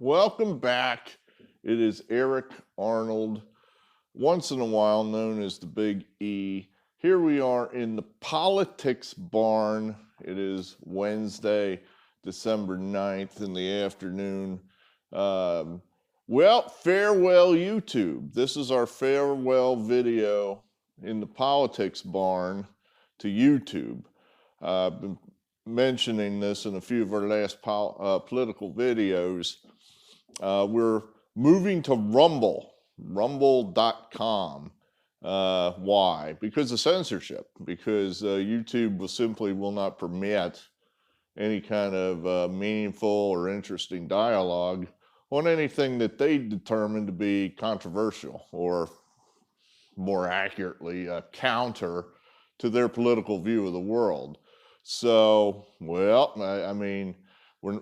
Welcome back. It is Eric Arnold, once in a while known as the Big E. Here we are in the politics barn. It is Wednesday, December 9th in the afternoon. Well, farewell YouTube. This is our farewell video in the politics barn to YouTube. I've been mentioning this in a few of our last political videos. We're moving to rumble.com. Why? Because of censorship, because YouTube will not permit any kind of meaningful or interesting dialogue on anything that they determine to be controversial, or more accurately, counter to their political view of the world. So, well, I mean,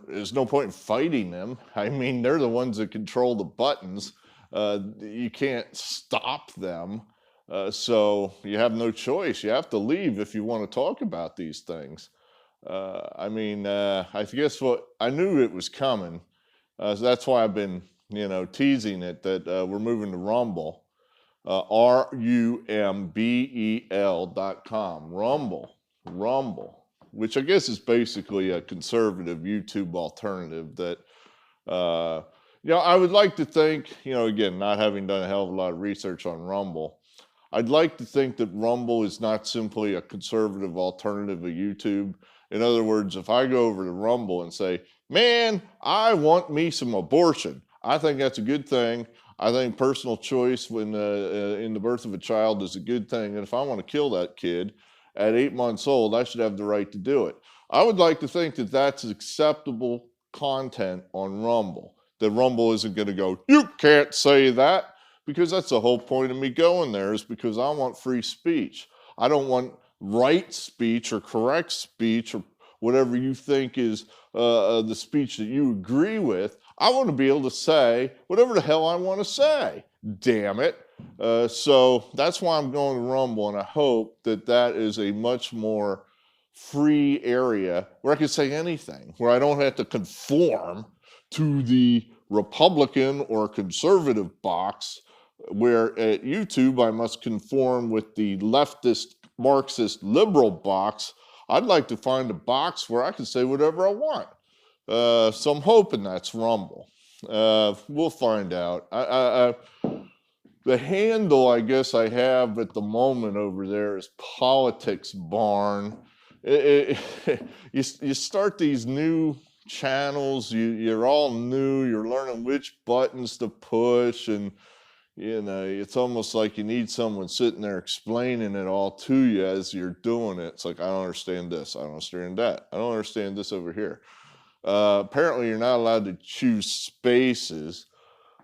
there's no point in fighting them. I mean, they're the ones that control the buttons. You can't stop them. So you have no choice. You have to leave if you want to talk about these things. I guess I knew it was coming. So that's why I've been, teasing it that we're moving to Rumble. RUMBEL.com. Rumble, which I guess is basically a conservative YouTube alternative that, I would like to think, again, not having done a hell of a lot of research on Rumble, I'd like to think that Rumble is not simply a conservative alternative of YouTube. In other words, if I go over to Rumble and say, man, I want me some abortion, I think that's a good thing. I think personal choice in the birth of a child is a good thing. And if I want to kill that kid at 8 months old, I should have the right to do it. I would like to think that that's acceptable content on Rumble. That Rumble isn't going to go, you can't say that, because that's the whole point of me going there, is because I want free speech. I don't want right speech or correct speech or whatever you think is the speech that you agree with. I want to be able to say whatever the hell I want to say. Damn it. So that's why I'm going to Rumble, and I hope that that is a much more free area where I can say anything, where I don't have to conform to the Republican or conservative box, where at YouTube I must conform with the leftist, Marxist, liberal box. I'd like to find a box where I can say whatever I want. So I'm hoping that's Rumble. We'll find out. The handle I guess I have at the moment over there is Politics Barn. You start these new channels, you're all new, you're learning which buttons to push, and it's almost like you need someone sitting there explaining it all to you as you're doing it. It's like, I don't understand this, I don't understand that, I don't understand this over here. Apparently you're not allowed to choose spaces.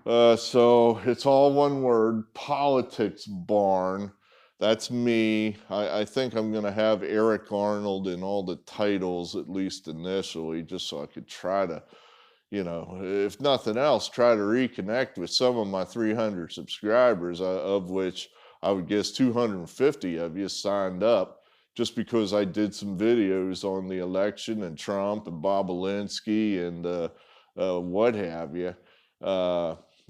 So it's all one word, Politics Barn. That's me. I think I'm going to have Eric Arnold in all the titles, at least initially, just so I could try to, if nothing else, try to reconnect with some of my 300 subscribers, of which I would guess 250 of you signed up just because I did some videos on the election and Trump and Bobolinsky and what have you.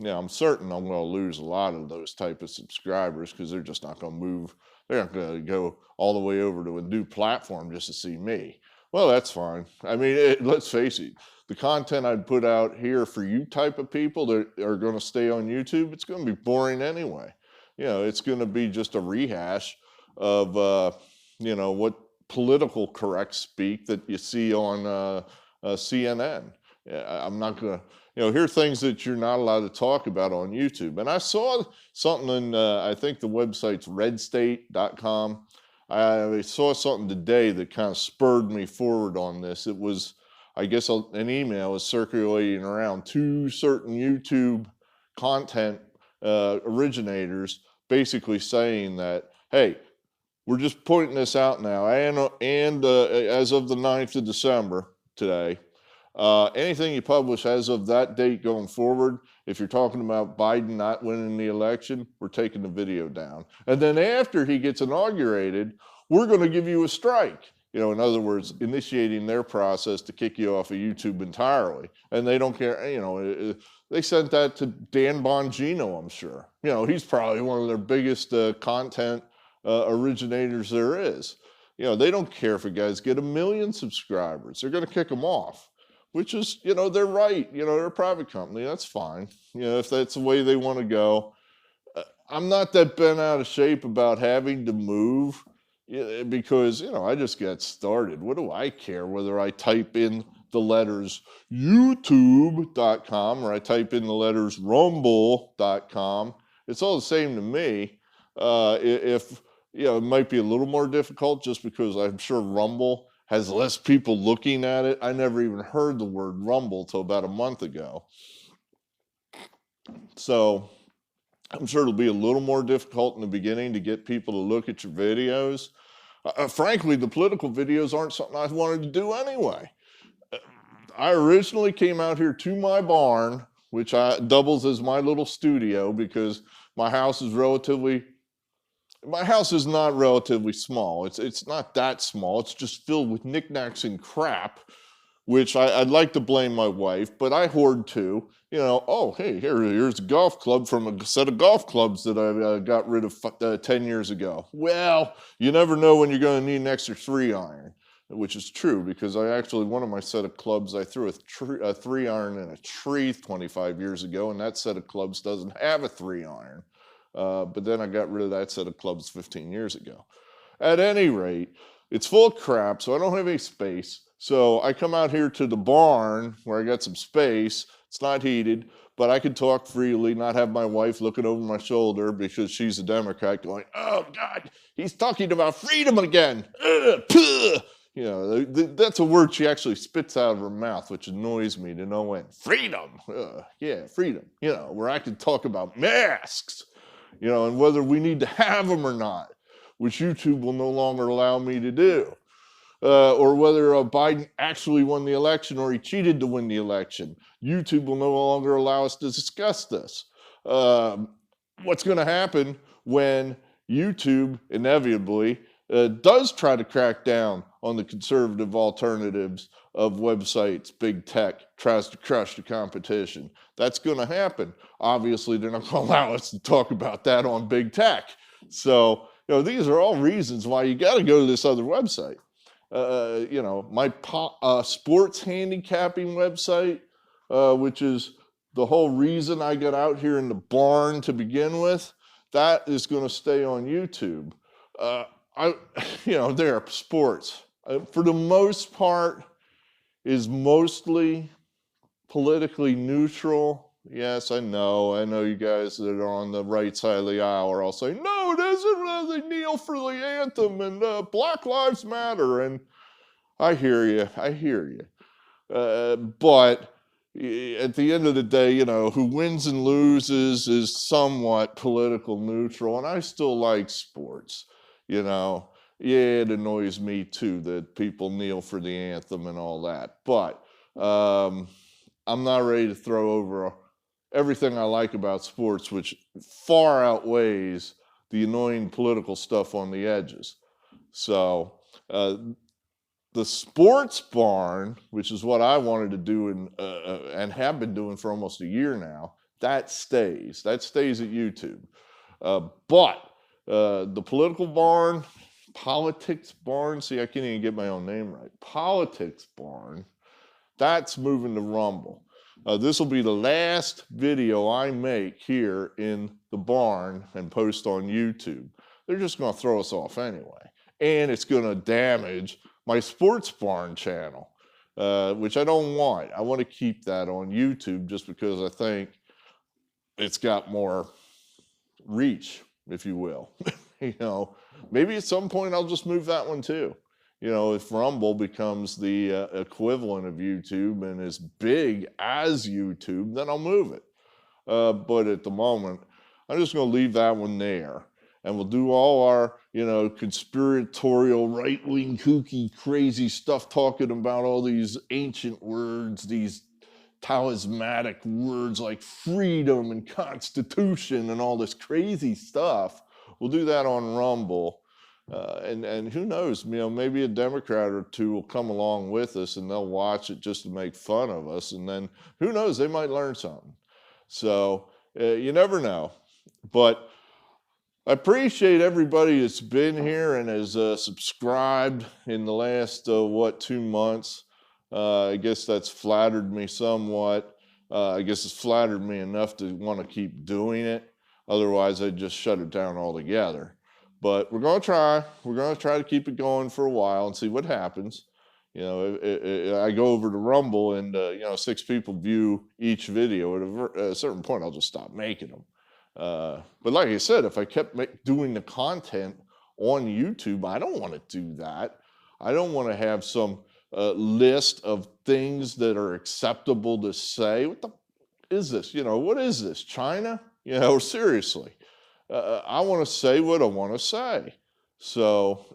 I'm certain I'm going to lose a lot of those type of subscribers because they're just not going to move. They're not going to go all the way over to a new platform just to see me. Well, that's fine. I mean, let's face it, the content I'd put out here for you type of people that are going to stay on YouTube, it's going to be boring anyway. It's going to be just a rehash of, what political correct speak that you see on CNN. I'm not going to, hear things that you're not allowed to talk about on YouTube. And I saw something in, I think the website's redstate.com. I saw something today that kind of spurred me forward on this. It was, I guess, an email was circulating around to certain YouTube content originators, basically saying that, hey, we're just pointing this out now, and as of the 9th of December today, anything you publish as of that date going forward, if you're talking about Biden not winning the election, we're taking the video down. And then after he gets inaugurated, we're going to give you a strike. You know, in other words, initiating their process to kick you off of YouTube entirely. And they don't care, you know, they sent that to Dan Bongino, I'm sure. You know, he's probably one of their biggest content originators there is. You know, they don't care if a guy's get 1 million subscribers. They're going to kick him off, which is, you know, they're right. You know, they're a private company. That's fine. You know, if that's the way they want to go. I'm not that bent out of shape about having to move because, you know, I just got started. What do I care whether I type in the letters youtube.com or I type in the letters rumble.com? It's all the same to me. If, you know, it might be a little more difficult just because I'm sure Rumble has less people looking at it. I never even heard the word Rumble till about a month ago. So I'm sure it'll be a little more difficult in the beginning to get people to look at your videos. Frankly, the political videos aren't something I wanted to do anyway. I originally came out here to my barn, which doubles as my little studio because my house is not relatively small. It's not that small. It's just filled with knickknacks and crap, which I'd like to blame my wife, but I hoard too. You know, oh, hey, here's a golf club from a set of golf clubs that I got rid of 10 years ago. Well, you never know when you're going to need an extra 3-iron, which is true because one of my set of clubs, I threw a 3-iron in a tree 25 years ago, and that set of clubs doesn't have a 3-iron. But then I got rid of that set of clubs 15 years ago. At any rate, it's full of crap, so I don't have any space. So I come out here to the barn where I got some space. It's not heated, but I can talk freely, not have my wife looking over my shoulder because she's a Democrat going, oh, God, he's talking about freedom again. You know, that's a word she actually spits out of her mouth, which annoys me to no end. Freedom. Yeah, freedom. You know, where I can talk about masks, you know, and whether we need to have them or not, which YouTube will no longer allow me to do. Or whether Biden actually won the election or he cheated to win the election. YouTube will no longer allow us to discuss this. What's going to happen when YouTube inevitably does try to crack down on the conservative alternatives of websites, big tech, tries to crush the competition? That's going to happen. Obviously, they're not going to allow us to talk about that on big tech. So, you know, these are all reasons why you got to go to this other website. You know, my sports handicapping website, which is the whole reason I got out here in the barn to begin with, that is going to stay on YouTube. You know, there are sports. For the most part, is mostly politically neutral. Yes, I know you guys that are on the right side of the aisle are all saying, no, it isn't, they kneel for the anthem and Black Lives Matter. And I hear you. But at the end of the day, you know, who wins and loses is somewhat political neutral. And I still like sports, you know. Yeah, it annoys me too that people kneel for the anthem and all that. But I'm not ready to throw over everything I like about sports, which far outweighs the annoying political stuff on the edges. So the sports barn, which is what I wanted to do and have been doing for almost a year now, that stays at YouTube. But the political barn, politics barn, see, I can't even get my own name right. Politics barn, that's moving to Rumble. This will be the last video I make here in the barn and post on YouTube. They're just going to throw us off anyway. And it's going to damage my sports barn channel, which I don't want. I want to keep that on YouTube just because I think it's got more reach, if you will. You know, maybe at some point I'll just move that one too. You know, if Rumble becomes the equivalent of YouTube and is big as YouTube, then I'll move it. But at the moment, I'm just going to leave that one there. And we'll do all our, you know, conspiratorial, right-wing, kooky, crazy stuff talking about all these ancient words, these talismanic words like freedom and constitution and all this crazy stuff. We'll do that on Rumble. And who knows, maybe a Democrat or two will come along with us and they'll watch it just to make fun of us. And then who knows, they might learn something. So you never know. But I appreciate everybody that's been here and has subscribed in the last, 2 months. I guess that's flattered me somewhat. I guess it's flattered me enough to want to keep doing it. Otherwise, I'd just shut it down altogether. But we're going to try. We're going to try to keep it going for a while and see what happens. I go over to Rumble and, 6 people view each video. At a certain point, I'll just stop making them. But like I said, if I kept doing the content on YouTube, I don't want to do that. I don't want to have some list of things that are acceptable to say. What the is this? What is this? China? Seriously. I want to say what I want to say. So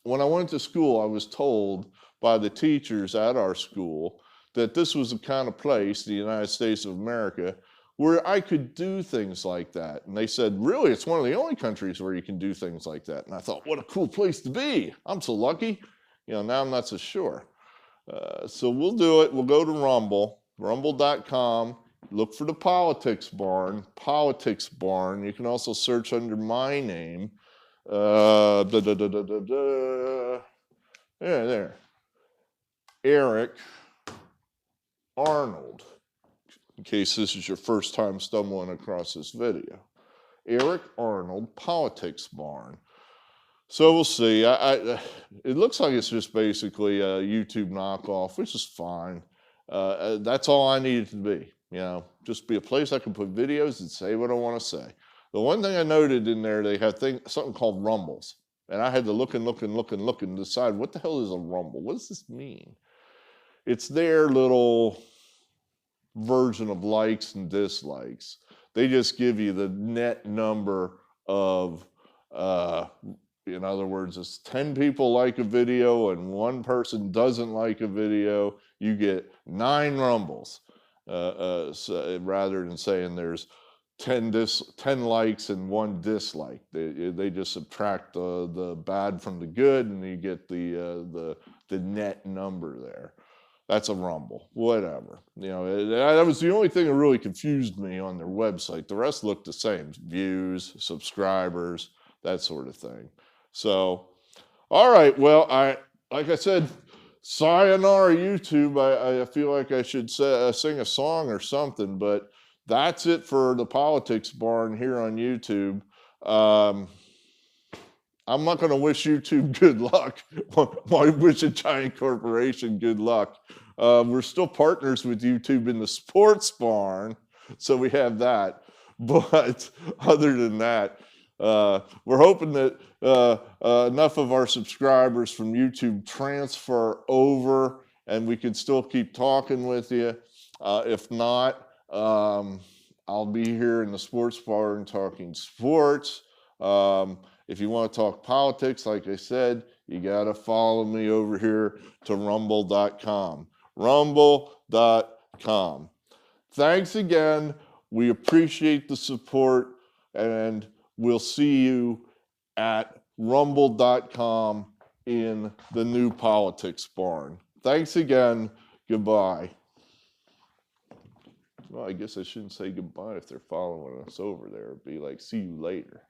when I went to school, I was told by the teachers at our school that this was the kind of place, the United States of America, where I could do things like that. And they said, really, it's one of the only countries where you can do things like that. And I thought, what a cool place to be. I'm so lucky. Now I'm not so sure. So we'll do it. We'll go to Rumble, rumble.com. Look for the Politics Barn. You can also search under my name. Yeah, there. Eric Arnold. In case this is your first time stumbling across this video. Eric Arnold, Politics Barn. So we'll see. It looks like it's just basically a YouTube knockoff, which is fine. That's all I need it to be. Just be a place I can put videos and say what I want to say. The one thing I noted in there, they have something called rumbles. And I had to look and decide, what the hell is a rumble? What does this mean? It's their little version of likes and dislikes. They just give you the net number of, in other words, it's 10 people like a video and 1 person doesn't like a video, you get 9 rumbles. So rather than saying there's 10 likes and 1 dislike. They just subtract the bad from the good, and you get the net number there. That's a rumble, whatever. That was the only thing that really confused me on their website. The rest looked the same: views, subscribers, that sort of thing. So, all right, well, like I said, sayonara YouTube. I feel like I should sing a song or something, but that's it for the Politics Barn here on YouTube. I'm not going to wish YouTube good luck. I wish a giant corporation good luck. We're still partners with YouTube in the Sports Barn, so we have that. But other than that, we're hoping that enough of our subscribers from YouTube transfer over and we can still keep talking with you. If not, I'll be here in the Sports Barn talking sports. If you want to talk politics, like I said, you got to follow me over here to rumble.com. Rumble.com. Thanks again. We appreciate the support, and we'll see you at rumble.com in the new Politics Barn. Thanks again. Goodbye. Well, I guess I shouldn't say goodbye if they're following us over there. It'd be like, see you later.